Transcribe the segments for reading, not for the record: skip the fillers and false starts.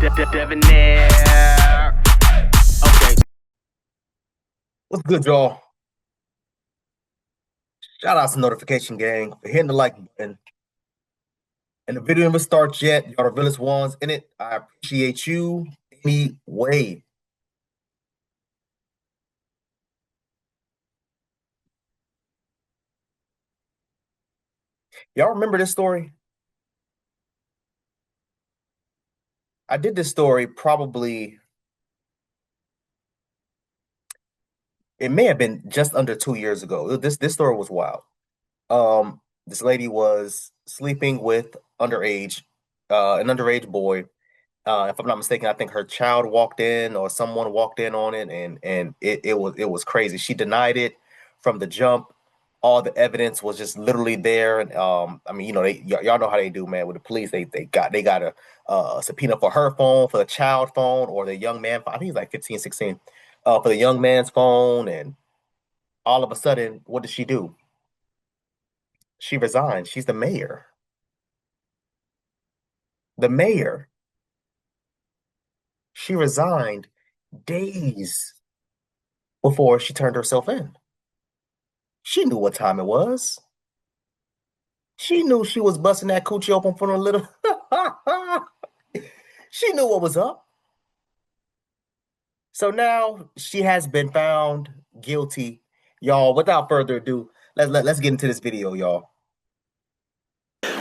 Debonair. Okay. What's good, y'all? Shout out to Notification Gang for hitting the like button. And the video never starts yet. Y'all the realest ones in it. I appreciate you anyway. Y'all remember this story? I did this story probably, it may have been just under 2 years ago. This story was wild. This lady was sleeping with an underage boy. If I'm not mistaken, I think her child walked in or someone walked in on it, and it was crazy. She denied it from the jump. All the evidence was just literally there. And I mean, y'all know how they do, man. With the police, they got a subpoena for her phone, for the child phone, or the young man. I think he's like 15, 16, for the young man's phone. And all of a sudden, what does she do? She resigns. She's the mayor. The mayor. She resigned days before she turned herself in. She knew what time it was. She knew she was busting that coochie open for a little. She knew what was up. So now she has been found guilty. Y'all, without further ado, let's get into this video, y'all.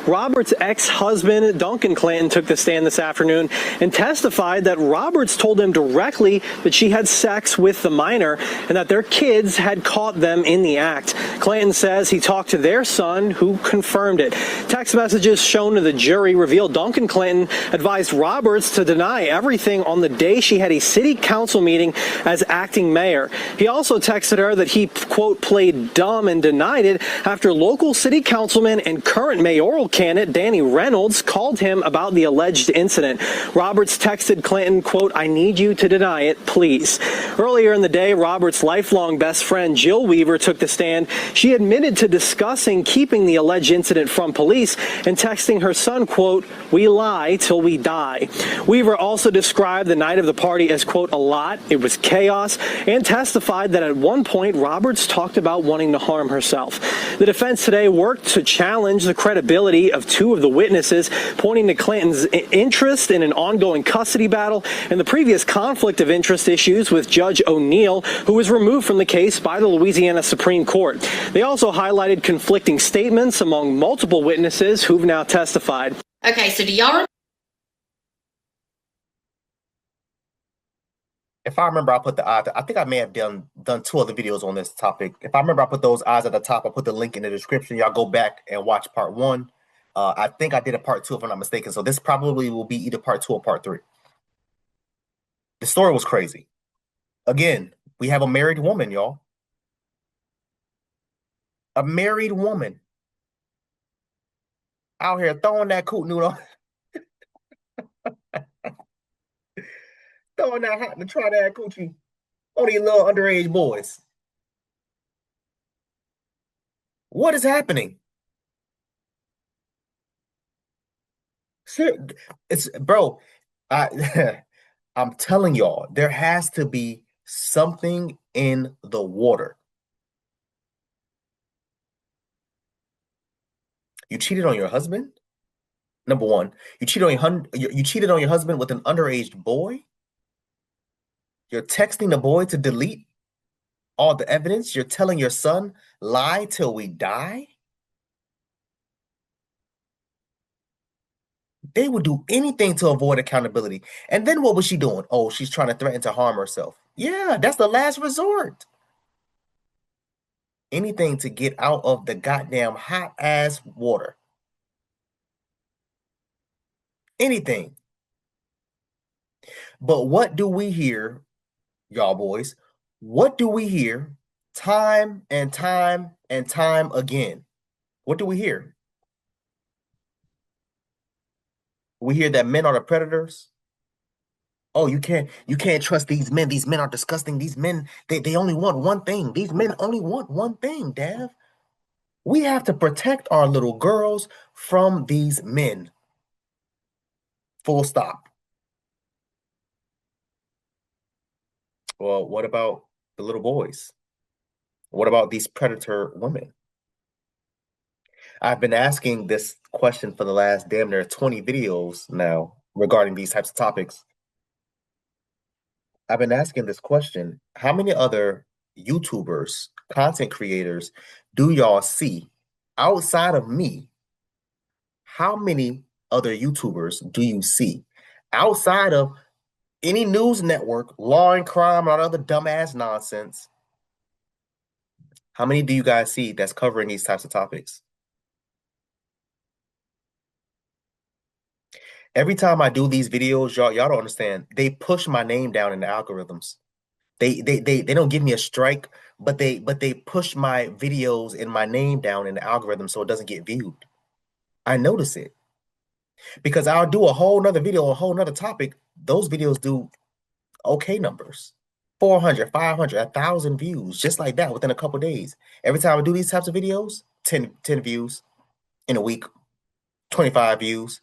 Robert's ex-husband, Duncan Clanton, took the stand this afternoon and testified that Roberts told him directly that she had sex with the minor and that their kids had caught them in the act. Clanton says he talked to their son, who confirmed it. Text messages shown to the jury revealed Duncan Clanton advised Roberts to deny everything on the day she had a city council meeting as acting mayor. He also texted her that he, quote, played dumb and denied it after local city councilman and current mayoral candidate Danny Reynolds called him about the alleged incident. Roberts texted Clanton, quote, I need you to deny it, please. Earlier in the day, Roberts' lifelong best friend Jill Weaver took the stand. She admitted to discussing keeping the alleged incident from police and texting her son, quote, we lie till we die. Weaver also described the night of the party as, quote, a lot. It was chaos, and testified that at one point Roberts talked about wanting to harm herself. The defense today worked to challenge the credibility of two of the witnesses, pointing to Clanton's interest in an ongoing custody battle and the previous conflict of interest issues with Judge O'Neill, who was removed from the case by the Louisiana Supreme Court. They also highlighted conflicting statements among multiple witnesses who've now testified. Okay, so do y'all If I remember, I put the eyes. I think I may have done two other videos on this topic. If I remember, I put those eyes at the top. I put the link in the description. Y'all go back and watch part one. I think I did a part two, if I'm not mistaken. So this probably will be either part two or part three. The story was crazy. Again, we have a married woman, y'all. A married woman out here throwing that coot noodle, throwing that hot to try that coochie on these little underage boys. What is happening? It's bro. I'm telling y'all, there has to be something in the water. You cheated on your husband? Number one, you cheated on your husband with an underage boy? You're texting the boy to delete all the evidence? You're telling your son, lie till we die? They would do anything to avoid accountability. And then what was she doing? Oh, she's trying to threaten to harm herself. Yeah, that's the last resort. Anything to get out of the goddamn hot ass water. Anything. But what do we hear, y'all boys? What do we hear time and time and time again? What do we hear? We hear that men are the predators. Oh, you can't trust these men. These men are disgusting. These men, they only want one thing. These men only want one thing, Dav. We have to protect our little girls from these men. Full stop. Well, what about the little boys? What about these predator women? I've been asking this question for the last damn near 20 videos now regarding these types of topics. I've been asking this question. How many other YouTubers, content creators do y'all see outside of me? How many other YouTubers do you see outside of any news network, law and crime, and all other dumbass nonsense? How many do you guys see that's covering these types of topics? Every time I do these videos, y'all don't understand. They push my name down in the algorithms. They don't give me a strike, but they push my videos and my name down in the algorithm so it doesn't get viewed. I notice it because I'll do a whole nother video, a whole nother topic. Those videos do okay numbers. 400, 500, 1,000 views, just like that within a couple days. Every time I do these types of videos, 10 views in a week, 25 views.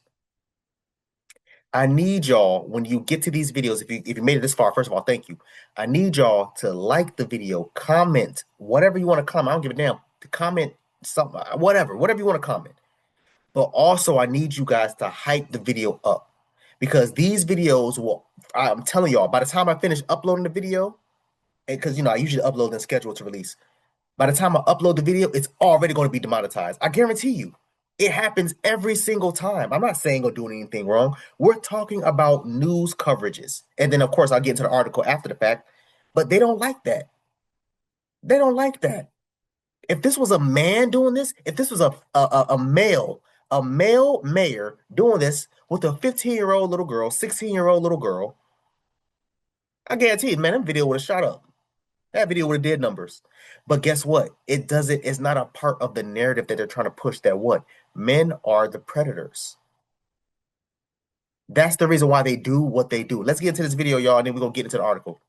I need y'all, when you get to these videos, if you made it this far, first of all, thank you. I need y'all to like the video, comment, whatever you want to comment. I don't give a damn. To comment something, whatever you want to comment. But also, I need you guys to hype the video up because these videos will, I'm telling y'all, by the time I finish uploading the video, because I usually upload and schedule to release. By the time I upload the video, it's already going to be demonetized. I guarantee you. It happens every single time. I'm not saying or doing anything wrong. We're talking about news coverages. And then, of course, I'll get into the article after the fact. But they don't like that. They don't like that. If this was a man doing this, if this was a male mayor doing this with a 15-year-old little girl, 16-year-old little girl, I guarantee you, man, that video would have shot up. That video would have did numbers. But guess what? It's not a part of the narrative that they're trying to push that what? Men are the predators. That's the reason why they do what they do. Let's get into this video, y'all, and then we're going to get into the article.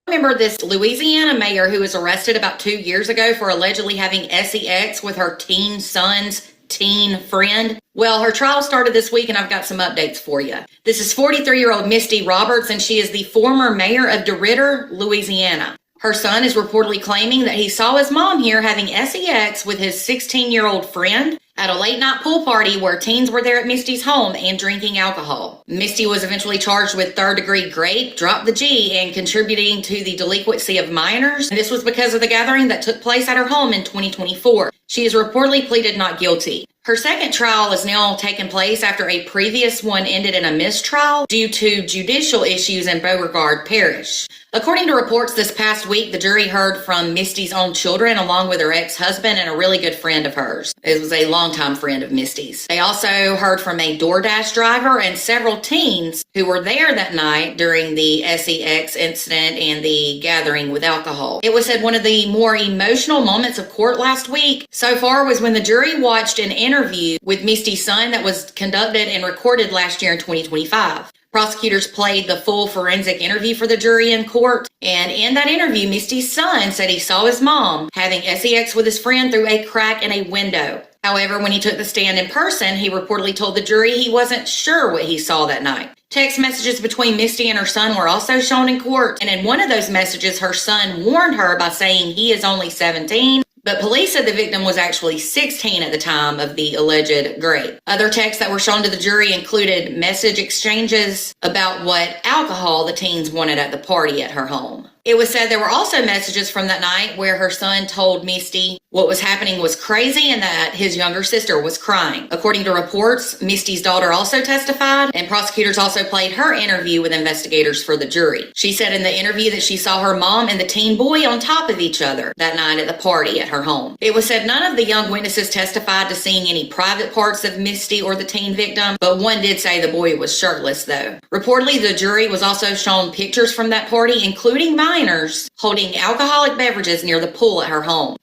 Remember this Louisiana mayor who was arrested about 2 years ago for allegedly having sex with her teen son's teen friend? Well, her trial started this week and I've got some updates for you. This is 43-year-old Misty Roberts and she is the former mayor of DeRidder, Louisiana. Her son is reportedly claiming that he saw his mom here having sex with his 16-year-old friend at a late-night pool party where teens were there at Misty's home and drinking alcohol. Misty was eventually charged with third-degree rape, drop the G, and contributing to the delinquency of minors. And this was because of the gathering that took place at her home in 2024. She has reportedly pleaded not guilty. Her second trial is now taking place after a previous one ended in a mistrial due to judicial issues in Beauregard Parish. According to reports this past week, the jury heard from Misty's own children along with her ex-husband and a really good friend of hers. It was a longtime friend of Misty's. They also heard from a DoorDash driver and several teens who were there that night during the sex incident and the gathering with alcohol. It was said one of the more emotional moments of court last week so far was when the jury watched an interview with Misty's son that was conducted and recorded last year in 2025. Prosecutors played the full forensic interview for the jury in court, and in that interview, Misty's son said he saw his mom having sex with his friend through a crack in a window. However, when he took the stand in person, he reportedly told the jury he wasn't sure what he saw that night. Text messages between Misty and her son were also shown in court, and in one of those messages, her son warned her by saying he is only 17. But police said the victim was actually 16 at the time of the alleged rape. Other texts that were shown to the jury included message exchanges about what alcohol the teens wanted at the party at her home. It was said there were also messages from that night where her son told Misty what was happening was crazy and that his younger sister was crying. According to reports, Misty's daughter also testified, and prosecutors also played her interview with investigators for the jury. She said in the interview that she saw her mom and the teen boy on top of each other that night at the party at her home. It was said none of the young witnesses testified to seeing any private parts of Misty or the teen victim, but one did say the boy was shirtless though. Reportedly, the jury was also shown pictures from that party, including minors holding alcoholic beverages near the pool at her home.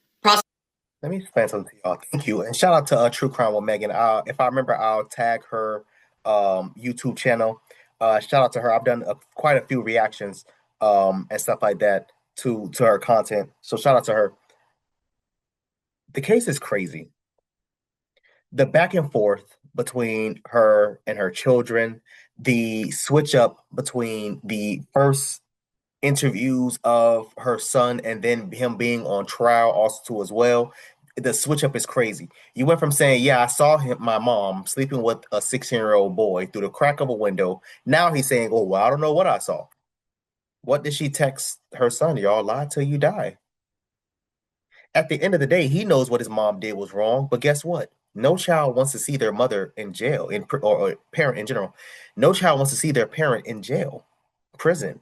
Let me explain something to y'all. Thank you. And shout out to True Crime with Megan. If I remember, I'll tag her YouTube channel. Shout out to her. I've done quite a few reactions and stuff like that to her content. So shout out to her. The case is crazy. The back and forth between her and her children, the switch up between the first interviews of her son and then him being on trial also too as well. The switch up is crazy. You went from saying, "Yeah, I saw my mom sleeping with a 16-year-old boy through the crack of a window." Now he's saying, "Oh, well, I don't know what I saw." What did she text her son? Y'all lie till you die. At the end of the day, he knows what his mom did was wrong, but guess what? No child wants to see their mother in jail, or parent in general. No child wants to see their parent in jail, prison.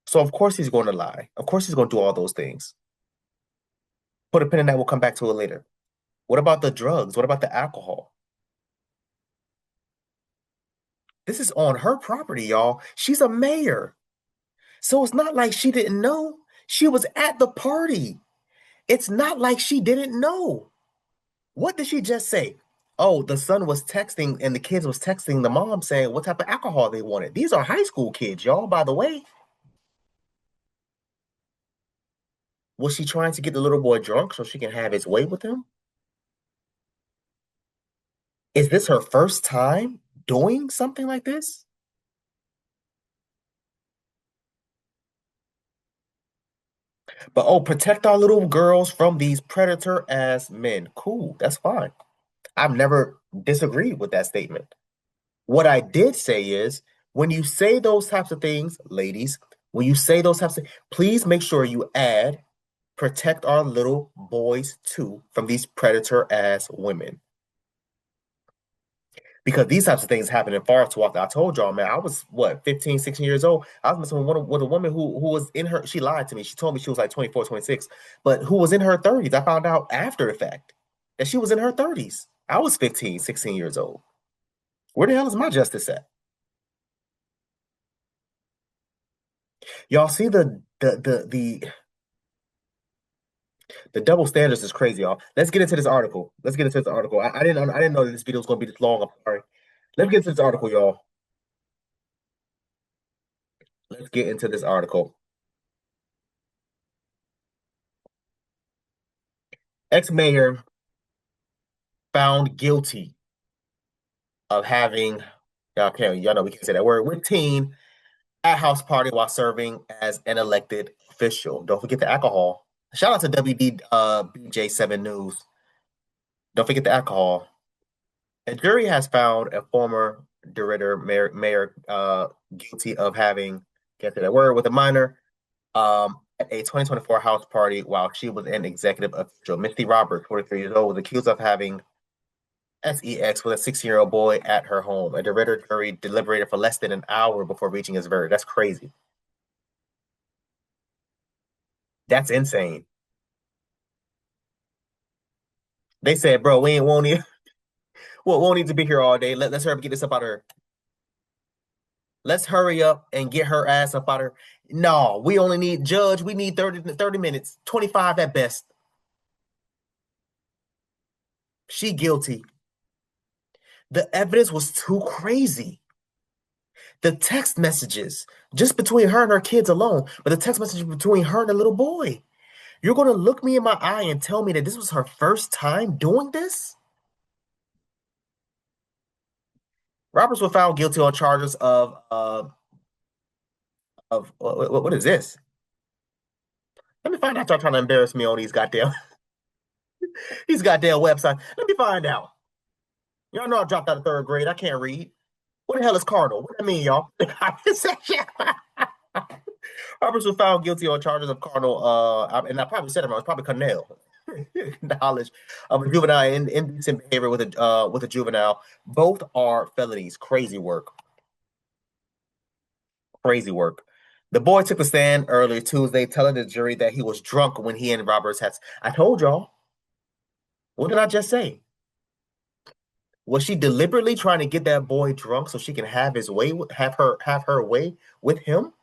So of course he's going to lie. Of course he's going to do all those things. Put a pin in that. We'll come back to it later. What about the drugs? What about the alcohol? This is on her property, y'all. She's a mayor. So it's not like she didn't know. She was at the party. It's not like she didn't know. What did she just say? Oh, the son was texting and the kids was texting the mom saying what type of alcohol they wanted. These are high school kids, y'all, by the way. Was she trying to get the little boy drunk so she can have his way with him? Is this her first time doing something like this? But oh, protect our little girls from these predator ass men. Cool, that's fine. I've never disagreed with that statement. What I did say is when you say those types of things, ladies, when you say those types of please make sure you add protect our little boys too from these predator ass women. Because these types of things happen in far too often. I told y'all, man, I was what, 15, 16 years old. I was messing with a woman who was in her, she lied to me. She told me she was like 24, 26, but who was in her 30s. I found out after the fact that she was in her 30s. I was 15, 16 years old. Where the hell is my justice at? Y'all see the double standards is crazy, y'all. Let's get into this article. Let's get into this article. I didn't know that this video was gonna be this long. I'm sorry. Let's get into this article, y'all. Let's get into this article. Ex-mayor found guilty of having y'all know we can't say that word with teen at house party while serving as an elected official. Don't forget the alcohol. Shout out to WD BJ7 News. Don't forget the alcohol. A jury has found a former DeRidder mayor guilty of having, can't say that word, with a minor at a 2024 house party while she was an executive official. Misty Roberts, 43 years old, was accused of having sex with a 16-year-old boy at her home. A DeRidder jury deliberated for less than an hour before reaching its verdict. That's crazy. That's insane. They said, bro, we won't need to be here all day. Let's hurry up and get this up out of her. Let's hurry up and get her ass up out of her. No, we only need judge. We need 30 minutes, 25 at best. She guilty. The evidence was too crazy. The text messages, just between her and her kids alone, but the text messages between her and the little boy. You're going to look me in my eye and tell me that this was her first time doing this? Roberts was found guilty on charges of what is this? Let me find out. Y'all trying to embarrass me on these goddamn websites. Let me find out. Y'all know I dropped out of third grade. I can't read. What the hell is cardinal? What do I mean, y'all? Roberts was found guilty on charges of cardinal, and I probably said it wrong. It's probably Cornell. Knowledge of a juvenile indecent behavior with a juvenile. Both are felonies. Crazy work. Crazy work. The boy took the stand earlier Tuesday, telling the jury that he was drunk when he and Roberts had. I told y'all. What did I just say? Was she deliberately trying to get that boy drunk so she can have his way, have her way with him?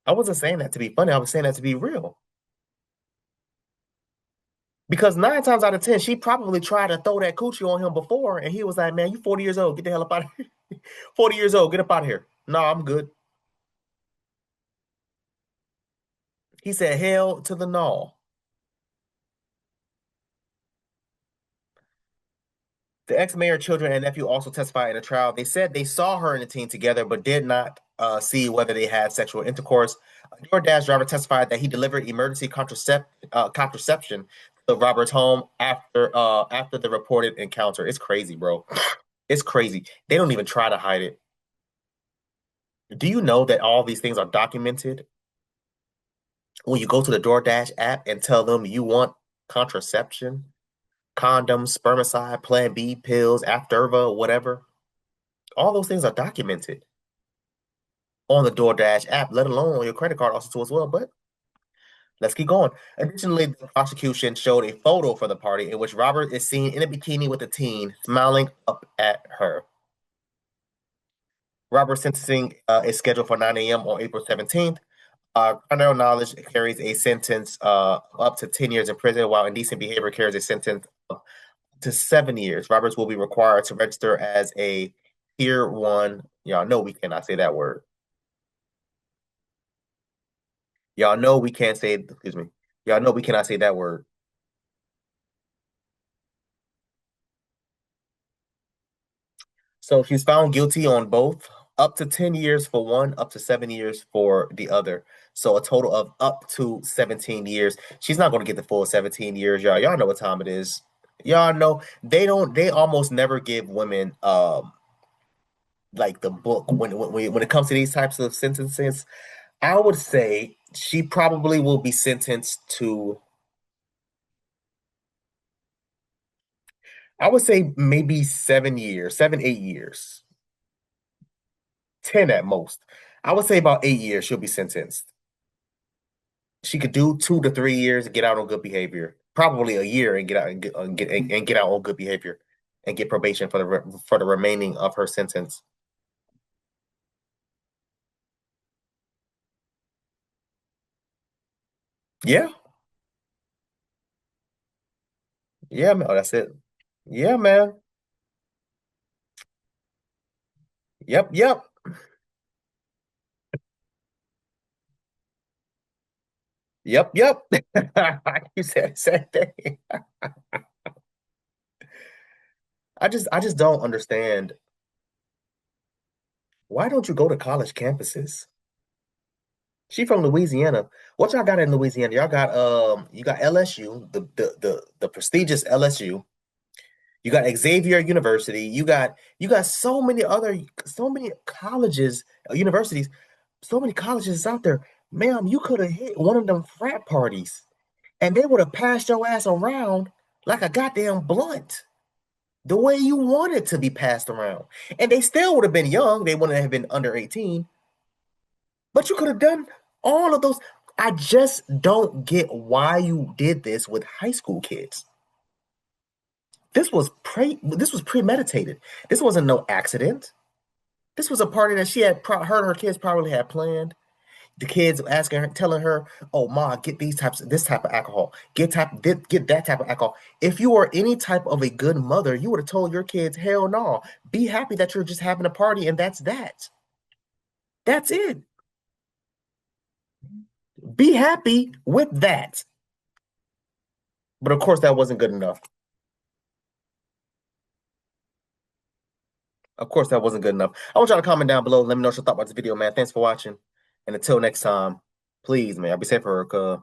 I wasn't saying that to be funny. I was saying that to be real. Because 9 times out of 10, she probably tried to throw that coochie on him before, and he was like, "Man, you 40 years old. Get the hell up out of here. 40 years old. Get up out of here." No, I'm good. He said, "Hell to the no." The ex-mayor children and nephew also testified in the trial. They said they saw her and the teen together, but did not see whether they had sexual intercourse. A DoorDash driver testified that he delivered emergency contraception to Robert's home after the reported encounter. It's crazy, bro. It's crazy. They don't even try to hide it. Do you know that all these things are documented? When you go to the DoorDash app and tell them you want contraception, condoms, spermicide, Plan B, pills, Afterva, whatever, all those things are documented on the DoorDash app, let alone on your credit card also too as well. But let's keep going. Additionally, the prosecution showed a photo for the party in which Robert is seen in a bikini with a teen smiling up at her. Robert's sentencing is scheduled for 9 a.m. on April 17th. Criminal knowledge carries a sentence up to 10 years in prison, while indecent behavior carries a sentence up to 7 years. Roberts will be required to register as a Tier 1. Y'all know we cannot say that word. Y'all know we can't say, excuse me. Y'all know we cannot say that word. So she's found guilty on both, up to 10 years for one, up to 7 years for the other. So a total of up to 17 years. She's not going to get the full 17 years, y'all. Y'all know what time it is. Y'all know they almost never give women like the book when it comes to these types of sentences. I would say she probably will be sentenced to, I would say maybe 7 years, 7, 8 years, 10 at most. I would say about 8 years she'll be sentenced. She could do 2 to 3 years and get out on good behavior. Probably a year and get out and get out on good behavior and get probation for the remaining of her sentence. Yeah. Yeah, man. Oh, that's it. Yeah, man. Yep, yep. Yep, yep. You said the same thing. I just don't understand. Why don't you go to college campuses? She from Louisiana. What y'all got in Louisiana? Y'all got you got LSU, the prestigious LSU. You got Xavier University. You got so many colleges, universities, so many colleges out there. Ma'am, you could have hit one of them frat parties and they would have passed your ass around like a goddamn blunt, the way you wanted to be passed around. And they still would have been young. They wouldn't have been under 18. But you could have done all of those. I just don't get why you did this with high school kids. This was premeditated. This wasn't no accident. This was a party that she had heard her kids probably had planned. The kids asking her, telling her, "Oh, ma, get this type of alcohol. Get that type of alcohol." If you were any type of a good mother, you would have told your kids, "Hell no. Be happy that you're just having a party, and that's that. That's it. Be happy with that." But of course, that wasn't good enough. Of course, that wasn't good enough. I want y'all to comment down below. Let me know what you thought about this video, man. Thanks for watching. And until next time, please, man, be safe for her.